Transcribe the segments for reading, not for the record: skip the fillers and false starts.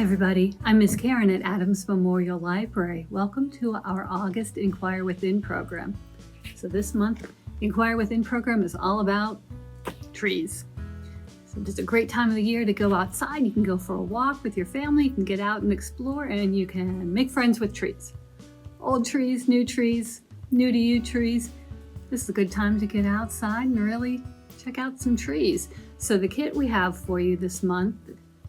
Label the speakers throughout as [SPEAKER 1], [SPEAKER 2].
[SPEAKER 1] everybody, I'm Miss Karen at Adams Memorial Library. Welcome to our August Inquire Within program. So this month, the Inquire Within program is all about trees. So just a great time of the year to go outside. You can go for a walk with your family, you can get out and explore, and you can make friends with trees. Old trees, new to you trees. This is a good time to get outside and really check out some trees. So the kit we have for you this month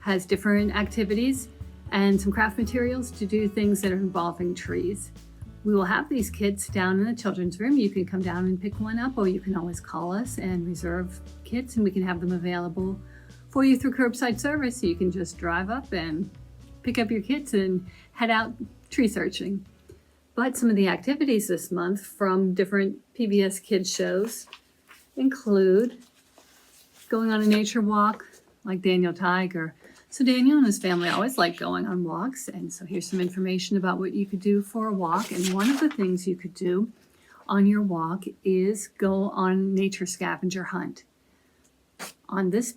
[SPEAKER 1] has different activities and some craft materials to do things that are involving trees. We will have these kits down in the children's room. You can come down and pick one up, or you can always call us and reserve kits, and we can have them available for you through curbside service. So you can just drive up and pick up your kits and head out tree searching. But some of the activities this month from different PBS kids shows include going on a nature walk like Daniel Tiger. So Daniel and his family always like going on walks, and so here's some information about what you could do for a walk. And one of the things you could do on your walk is go on nature scavenger hunt. On this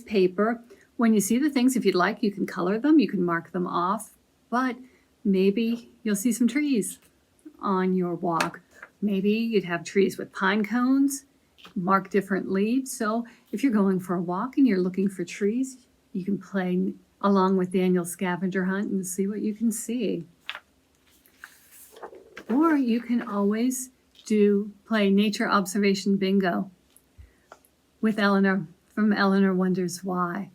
[SPEAKER 1] paper, when you see the things, if you'd like, you can color them, you can mark them off, but maybe you'll see some trees on your walk. Maybe you'd have trees with pine cones, mark different leaves. So if you're going for a walk and you're looking for trees, you can play along with Daniel's scavenger hunt and see what you can see. Or you can always play nature observation bingo with Eleanor from Eleanor Wonders Why.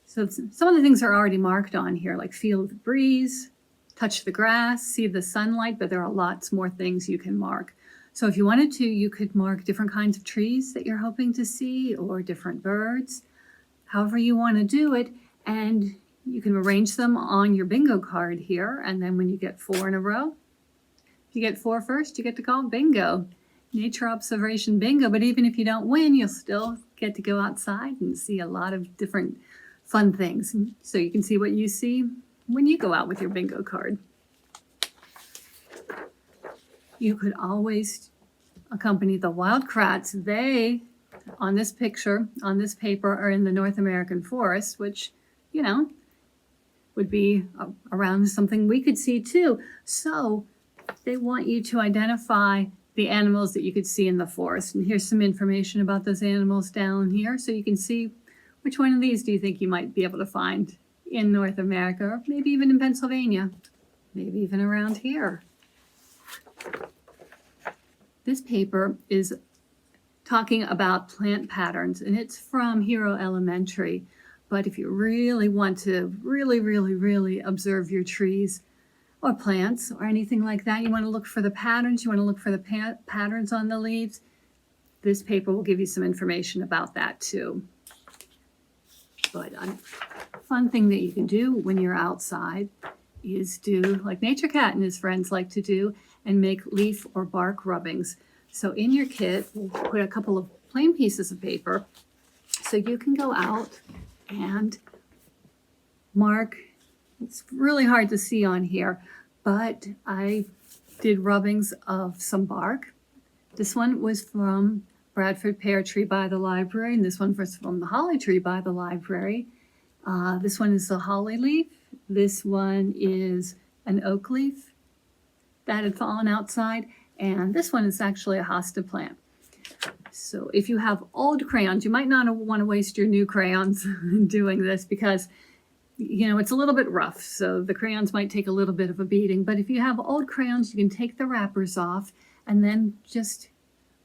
[SPEAKER 1] So some of the things are already marked on here, like feel the breeze, touch the grass, see the sunlight, but there are lots more things you can mark. So if you wanted to, you could mark different kinds of trees that you're hoping to see, or different birds, however you want to do it, and you can arrange them on your bingo card here, and then when you get 4 in a row, if you get 4 first, you get to call bingo, nature observation bingo. But even if you don't win, you'll still get to go outside and see a lot of different fun things. So you can see what you see when you go out with your bingo card. You could always accompany the wild krats. They, on this picture, on this paper, are in the North American forest, which, would be around something we could see too. So they want you to identify the animals that you could see in the forest. And here's some information about those animals down here. So you can see which one of these do you think you might be able to find in North America, or maybe even in Pennsylvania, maybe even around here. This paper is talking about plant patterns, and it's from Hero Elementary. But if you really want to really observe your trees or plants or anything like that, you want to look for the patterns, you want to look for the patterns on the leaves, this paper will give you some information about that too. But a fun thing that you can do when you're outside is do like Nature Cat and his friends like to do, and make leaf or bark rubbings. So in your kit, we'll put a couple of plain pieces of paper so you can go out and mark. It's really hard to see on here, but I did rubbings of some bark. This one was from Bradford pear tree by the library, and this one was from the holly tree by the library. This one is the holly leaf. This one is an oak leaf that had fallen outside, and this one is actually a hosta plant. So if you have old crayons, you might not want to waste your new crayons doing this, because it's a little bit rough, so the crayons might take a little bit of a beating. But if you have old crayons, you can take the wrappers off and then just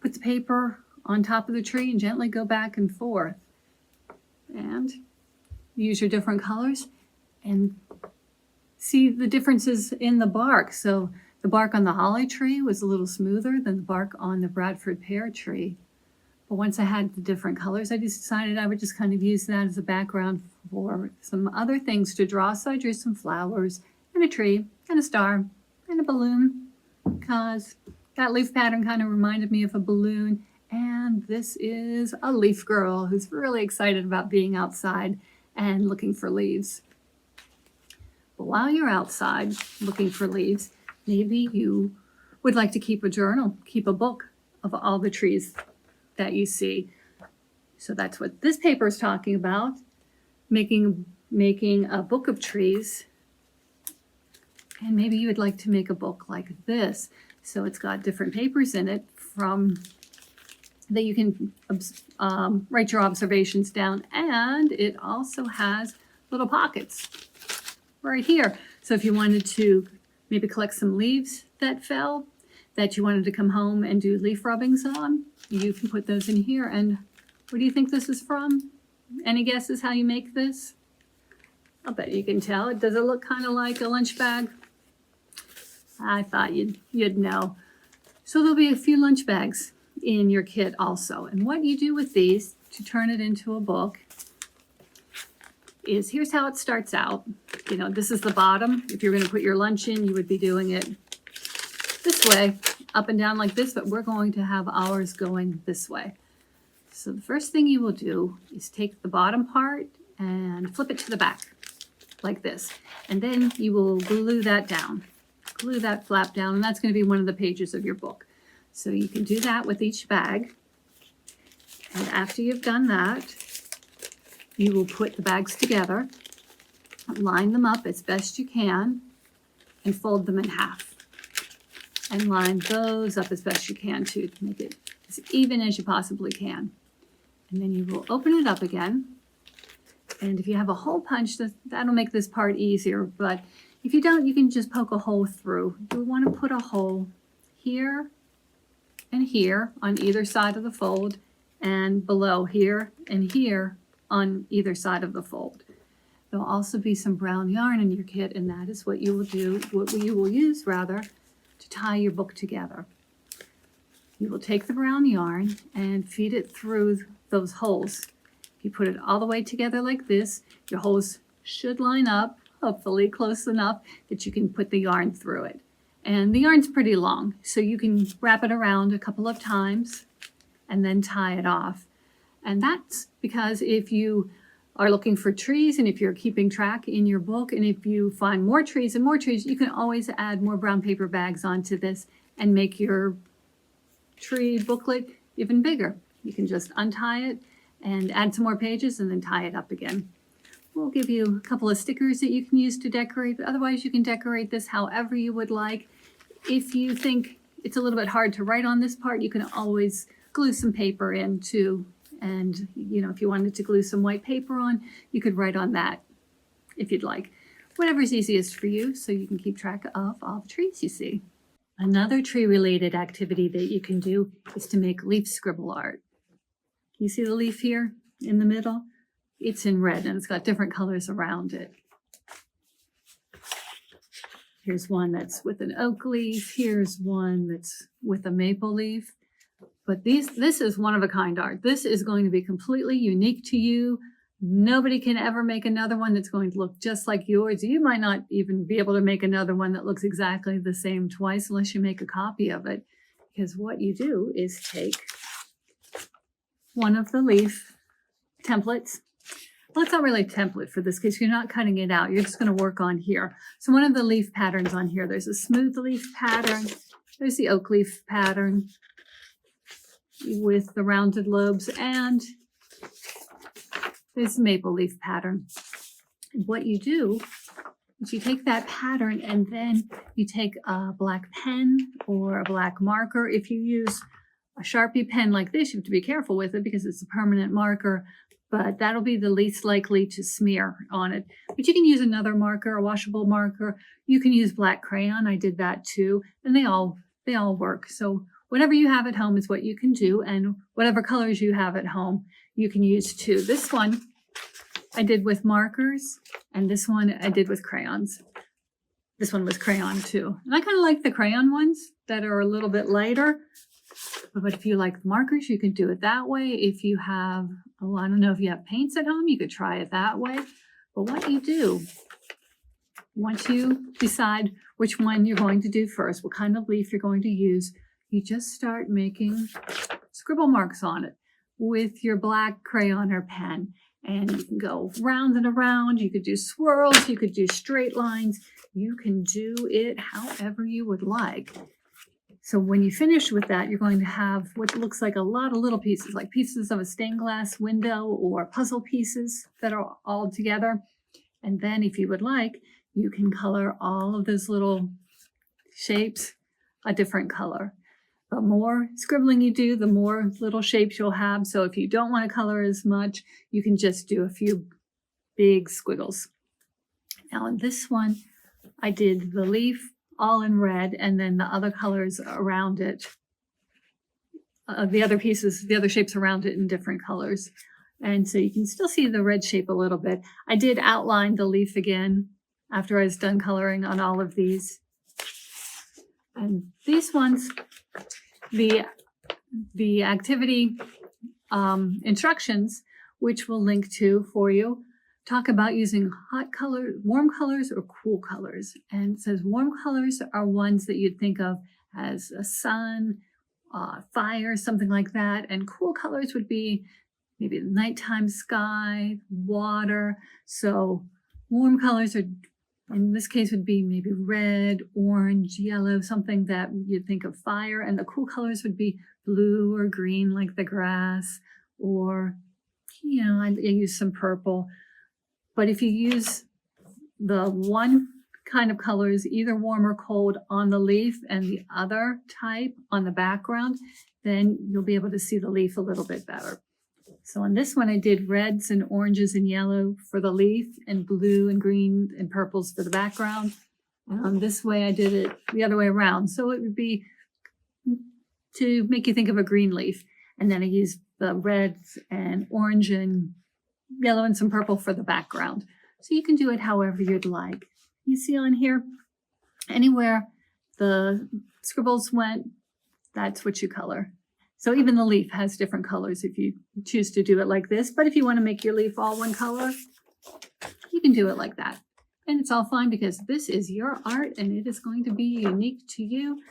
[SPEAKER 1] put the paper on top of the tree and gently go back and forth, and use your different colors and see the differences in the bark. So the bark on the holly tree was a little smoother than the bark on the Bradford pear tree. But once I had the different colors, I just decided I would just kind of use that as a background for some other things to draw. So I drew some flowers and a tree and a star and a balloon, because that leaf pattern kind of reminded me of a balloon. And this is a leaf girl who's really excited about being outside and looking for leaves. But while you're outside looking for leaves, maybe you would like to keep a journal, keep a book of all the trees that you see. So that's what this paper is talking about, making a book of trees And maybe you would like to make a book like this. So it's got different papers in it from that you can write your observations down. And it also has little pockets right here. So if you wanted to maybe collect some leaves that fell, that you wanted to come home and do leaf rubbings on, you can put those in here. And what do you think this is from? Any guesses how you make this? I'll bet you can tell. Does it look kind of like a lunch bag? I thought you'd know. So there'll be a few lunch bags in your kit also. And what you do with these to turn it into a book is, here's how it starts out. You know, this is the bottom. If you're going to put your lunch in, you would be doing it this way, up and down like this, but we're going to have ours going this way. So the first thing you will do is take the bottom part and flip it to the back like this. And then you will glue that down, glue that flap down, and that's going to be one of the pages of your book. So you can do that with each bag. And after you've done that, you will put the bags together, line them up as best you can, and fold them in half. And line those up as best you can too, to make it as even as you possibly can. And then you will open it up again. And if you have a hole punch, that'll make this part easier. But if you don't, you can just poke a hole through. You want to put a hole here and here on either side of the fold, and below here and here on either side of the fold. There'll also be some brown yarn in your kit, and that is what you will do, what you will use rather, to tie your book together. You will take the brown yarn and feed it through those holes. If you put it all the way together like this, your holes should line up, hopefully close enough that you can put the yarn through it. And the yarn's pretty long, so you can wrap it around a couple of times and then tie it off. And that's because if you are looking for trees, and if you're keeping track in your book, and if you find more trees and more trees, you can always add more brown paper bags onto this and make your tree booklet even bigger. You can just untie it and add some more pages and then tie it up again. We'll give you a couple of stickers that you can use to decorate, but otherwise you can decorate this however you would like. If you think it's a little bit hard to write on this part, you can always glue some paper in too. And, you know, if you wanted to glue some white paper on, you could write on that if you'd like. Whatever's easiest for you, so you can keep track of all the trees you see. Another tree-related activity that you can do is to make leaf scribble art. You see the leaf here in the middle? It's in red and it's got different colors around it. Here's one that's with an oak leaf. Here's one that's with a maple leaf. But this is one-of-a-kind art. This is going to be completely unique to you. Nobody can ever make another one that's going to look just like yours. You might not even be able to make another one that looks exactly the same twice unless you make a copy of it. Because what you do is take one of the leaf templates. Well, it's not really a template for this because you're not cutting it out. You're just going to work on here. So one of the leaf patterns on here, there's a smooth leaf pattern. There's the oak leaf pattern with the rounded lobes, and there's the maple leaf pattern. What you do is you take that pattern and then you take a black pen or a black marker. If you use a Sharpie pen like this, you have to be careful with it because it's a permanent marker, but that'll be the least likely to smear on it. But you can use another marker, a washable marker. You can use black crayon. I did that too, and they all work. So whatever you have at home is what you can do, and whatever colors you have at home, you can use too. This one I did with markers, and this one I did with crayons. This one was crayon too. And I kind of like the crayon ones that are a little bit lighter. But if you like markers, you can do it that way. If you have, oh, I don't know if you have paints at home, you could try it that way. But what you do, once you decide which one you're going to do first, what kind of leaf you're going to use, you just start making scribble marks on it with your black crayon or pen. And you can go round and around. You could do swirls. You could do straight lines. You can do it however you would like. So when you finish with that, you're going to have what looks like a lot of little pieces, like pieces of a stained glass window or puzzle pieces that are all together. And then if you would like, you can color all of those little shapes a different color. The more scribbling you do, the more little shapes you'll have. So if you don't want to color as much, you can just do a few big squiggles. Now in this one, I did the leaf all in red, and then the other colors around it, the other shapes around it in different colors. And so you can still see the red shape a little bit. I did outline the leaf again after I was done coloring on all of these. And these ones, the activity instructions, which we'll link to for you, talk about using warm colors or cool colors. And it says warm colors are ones that you'd think of as a sun, fire, something like that. And cool colors would be maybe the nighttime sky, water. So warm colors are, in this case, would be maybe red, orange, yellow, something that you'd think of fire. And the cool colors would be blue or green, like the grass, or, I use some purple. But if you use the one kind of colors, either warm or cold, on the leaf and the other type on the background, then you'll be able to see the leaf a little bit better. So on this one, I did reds and oranges and yellow for the leaf, and blue and green and purples for the background. And on this way, I did it the other way around. So it would be to make you think of a green leaf. And then I used the reds and orange and yellow and some purple for the background. So you can do it however you'd like. You see on here, anywhere the scribbles went, that's what you color. So even the leaf has different colors if you choose to do it like this. But if you want to make your leaf all one color, you can do it like that. And it's all fine because this is your art and it is going to be unique to you.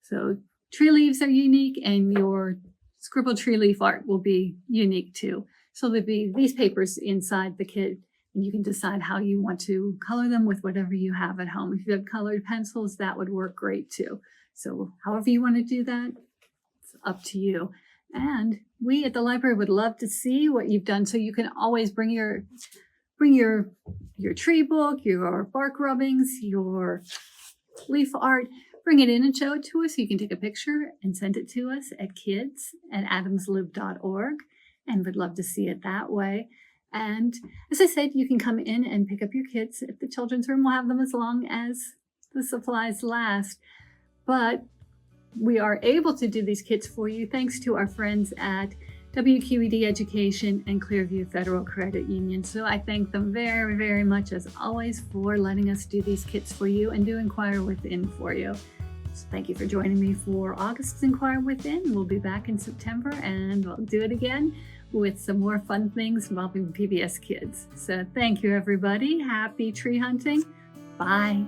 [SPEAKER 1] So tree leaves are unique, and your scribbled tree leaf art will be unique too. So there'll be these papers inside the kit, and you can decide how you want to color them with whatever you have at home. If you have colored pencils, that would work great too. So however you want to do that, it's up to you. And we at the library would love to see what you've done. So you can always bring your tree book, your bark rubbings, your leaf art, bring it in and show it to us. You can take a picture and send it to us at kids@adamslib.org. And would love to see it that way. And as I said, you can come in and pick up your kits at the children's room. We'll have them as long as the supplies last. But we are able to do these kits for you thanks to our friends at WQED Education and Clearview Federal Credit Union. So I thank them very, very much, as always, for letting us do these kits for you and do Inquire Within for you. So thank you for joining me for August's Inquire Within. We'll be back in September, and we'll do it again with some more fun things involving PBS kids. So thank you, everybody. Happy tree hunting. Bye.